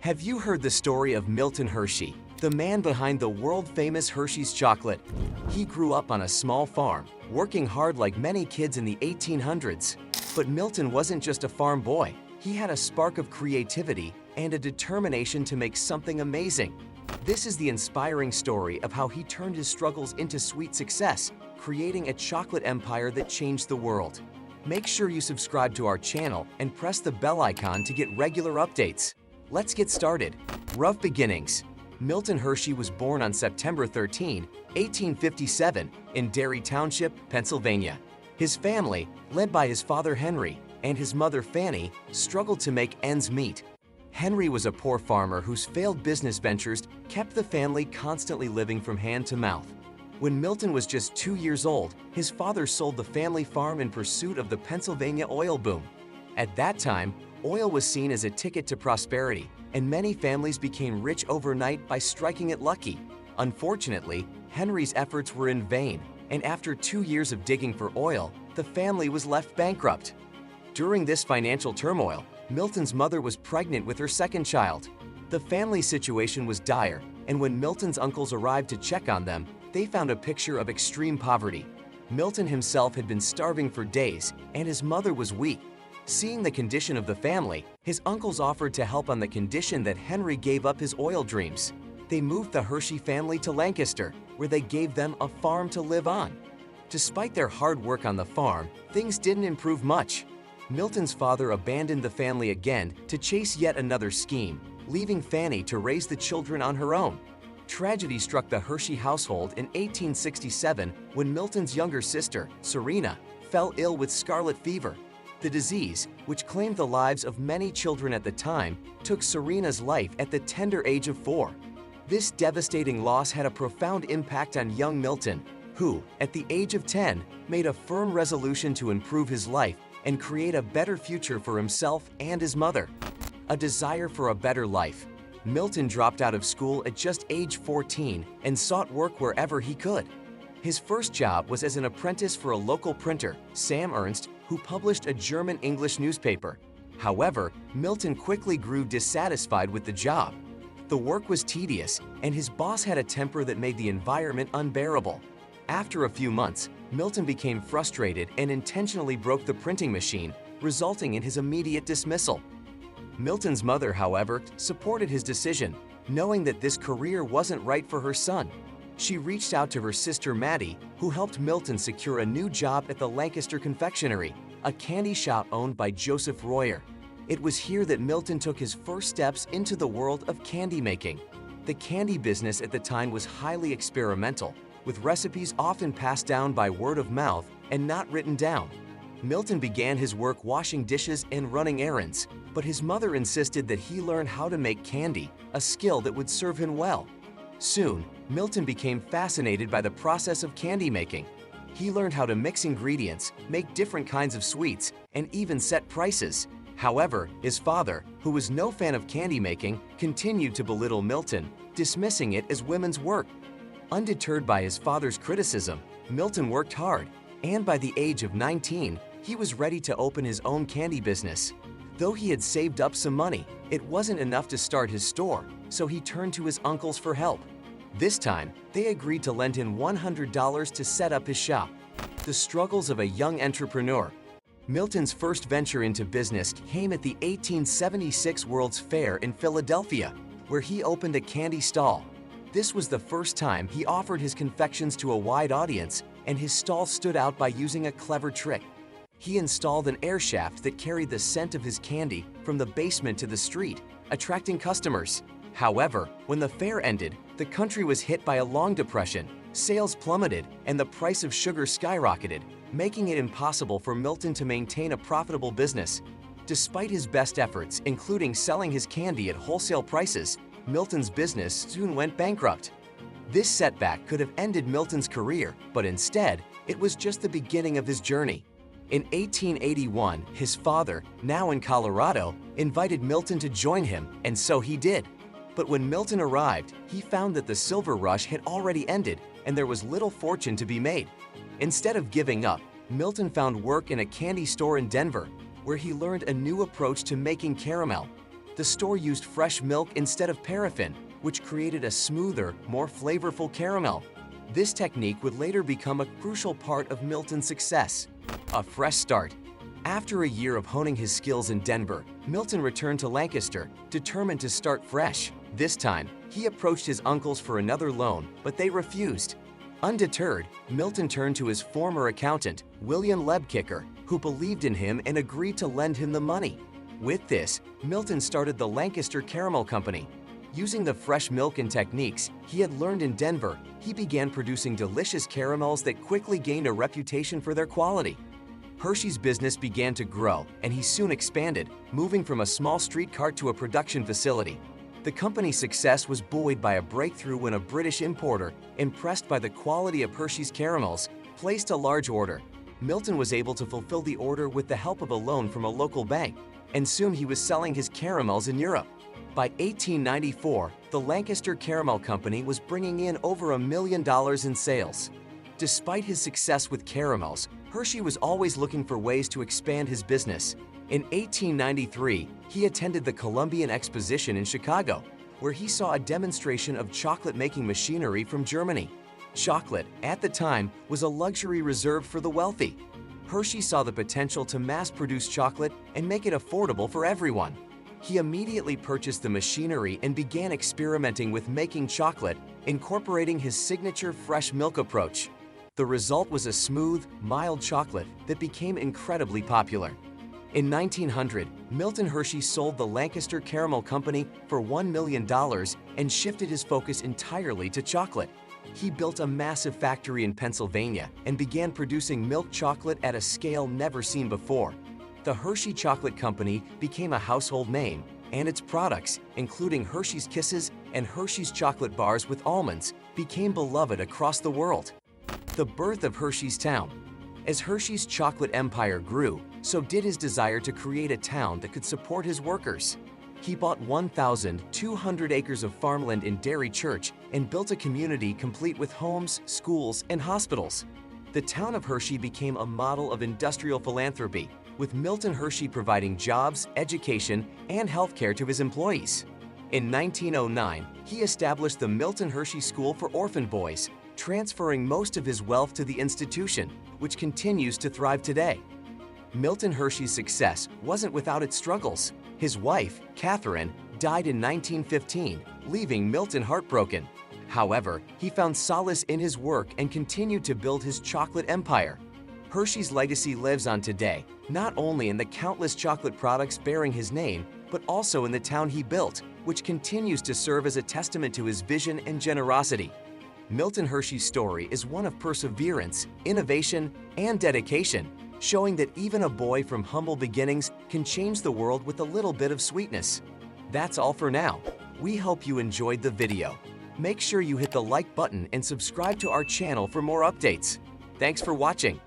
Have you heard the story of Milton Hershey, the man behind the world-famous Hershey's chocolate? He grew up on a small farm, working hard like many kids in the 1800s. But Milton wasn't just a farm boy. He had a spark of creativity and a determination to make something amazing. This is the inspiring story of how he turned his struggles into sweet success, creating a chocolate empire that changed the world. Make sure you subscribe to our channel and press the bell icon to get regular updates. Let's get started. Rough beginnings. Milton Hershey was born on September 13, 1857, in Derry Township, Pennsylvania. His family, led by his father Henry and his mother Fanny, struggled to make ends meet. Henry was a poor farmer whose failed business ventures kept the family constantly living from hand to mouth. When Milton was just 2 years old, his father sold the family farm in pursuit of the Pennsylvania oil boom. At that time, oil was seen as a ticket to prosperity, and many families became rich overnight by striking it lucky. Unfortunately, Henry's efforts were in vain, and after 2 years of digging for oil, the family was left bankrupt. During this financial turmoil, Milton's mother was pregnant with her second child. The family situation was dire, and when Milton's uncles arrived to check on them, they found a picture of extreme poverty. Milton himself had been starving for days, and his mother was weak. Seeing the condition of the family, his uncles offered to help on the condition that Henry gave up his oil dreams. They moved the Hershey family to Lancaster, where they gave them a farm to live on. Despite their hard work on the farm, things didn't improve much. Milton's father abandoned the family again to chase yet another scheme, leaving Fanny to raise the children on her own. Tragedy struck the Hershey household in 1867 when Milton's younger sister, Serena, fell ill with scarlet fever. The disease, which claimed the lives of many children at the time, took Serena's life at the tender age of 4. This devastating loss had a profound impact on young Milton, who, at the age of 10, made a firm resolution to improve his life and create a better future for himself and his mother. A desire for a better life. Milton dropped out of school at just age 14 and sought work wherever he could. His first job was as an apprentice for a local printer, Sam Ernst, who published a German-English newspaper. However, Milton quickly grew dissatisfied with the job. The work was tedious, and his boss had a temper that made the environment unbearable. After a few months, Milton became frustrated and intentionally broke the printing machine, resulting in his immediate dismissal. Milton's mother, however, supported his decision, knowing that this career wasn't right for her son. She reached out to her sister Maddie, who helped Milton secure a new job at the Lancaster Confectionery, a candy shop owned by Joseph Royer. It was here that Milton took his first steps into the world of candy making. The candy business at the time was highly experimental, with recipes often passed down by word of mouth and not written down. Milton began his work washing dishes and running errands, but his mother insisted that he learn how to make candy, a skill that would serve him well. Soon, Milton became fascinated by the process of candy making. He learned how to mix ingredients, make different kinds of sweets, and even set prices. However, his father, who was no fan of candy making, continued to belittle Milton, dismissing it as women's work. Undeterred by his father's criticism, Milton worked hard, and by the age of 19, he was ready to open his own candy business. Though he had saved up some money, it wasn't enough to start his store, so he turned to his uncles for help. This time, they agreed to lend him $100 to set up his shop. The struggles of a young entrepreneur. Milton's first venture into business came at the 1876 World's Fair in Philadelphia, where he opened a candy stall. This was the first time he offered his confections to a wide audience, and his stall stood out by using a clever trick. He installed an air shaft that carried the scent of his candy from the basement to the street, attracting customers. However, when the fair ended, the country was hit by a long depression, sales plummeted, and the price of sugar skyrocketed, making it impossible for Milton to maintain a profitable business. Despite his best efforts, including selling his candy at wholesale prices, Milton's business soon went bankrupt. This setback could have ended Milton's career, but instead, it was just the beginning of his journey. In 1881, his father, now in Colorado, invited Milton to join him, and so he did. But when Milton arrived, he found that the silver rush had already ended and there was little fortune to be made. Instead of giving up, Milton found work in a candy store in Denver, where he learned a new approach to making caramel. The store used fresh milk instead of paraffin, which created a smoother, more flavorful caramel. This technique would later become a crucial part of Milton's success. A fresh start. After a year of honing his skills in Denver, Milton returned to Lancaster, determined to start fresh. This time, he approached his uncles for another loan, but they refused. Undeterred, Milton turned to his former accountant, William Lebkicker, who believed in him and agreed to lend him the money. With this, Milton started the Lancaster Caramel Company. Using the fresh milk and techniques he had learned in Denver, he began producing delicious caramels that quickly gained a reputation for their quality. Hershey's business began to grow, and he soon expanded, moving from a small street cart to a production facility. The company's success was buoyed by a breakthrough when a British importer, impressed by the quality of Hershey's caramels, placed a large order. Milton was able to fulfill the order with the help of a loan from a local bank, and soon he was selling his caramels in Europe. By 1894, the Lancaster Caramel Company was bringing in over $1 million in sales. Despite his success with caramels, Hershey was always looking for ways to expand his business. In 1893, he attended the Columbian Exposition in Chicago, where he saw a demonstration of chocolate-making machinery from Germany. Chocolate, at the time, was a luxury reserved for the wealthy. Hershey saw the potential to mass-produce chocolate and make it affordable for everyone. He immediately purchased the machinery and began experimenting with making chocolate, incorporating his signature fresh milk approach. The result was a smooth, mild chocolate that became incredibly popular. In 1900, Milton Hershey sold the Lancaster Caramel Company for $1 million and shifted his focus entirely to chocolate. He built a massive factory in Pennsylvania and began producing milk chocolate at a scale never seen before. The Hershey Chocolate Company became a household name, and its products, including Hershey's Kisses and Hershey's chocolate bars with almonds, became beloved across the world. The birth of Hershey's Town. As Hershey's chocolate empire grew, so did his desire to create a town that could support his workers. He bought 1,200 acres of farmland in Dairy Church and built a community complete with homes, schools, and hospitals. The town of Hershey became a model of industrial philanthropy, with Milton Hershey providing jobs, education, and healthcare to his employees. In 1909, he established the Milton Hershey School for orphan boys, transferring most of his wealth to the institution, which continues to thrive today. Milton Hershey's success wasn't without its struggles. His wife, Catherine, died in 1915, leaving Milton heartbroken. However, he found solace in his work and continued to build his chocolate empire. Hershey's legacy lives on today, not only in the countless chocolate products bearing his name, but also in the town he built, which continues to serve as a testament to his vision and generosity. Milton Hershey's story is one of perseverance, innovation, and dedication, showing that even a boy from humble beginnings can change the world with a little bit of sweetness. That's all for now. We hope you enjoyed the video. Make sure you hit the like button and subscribe to our channel for more updates. Thanks for watching.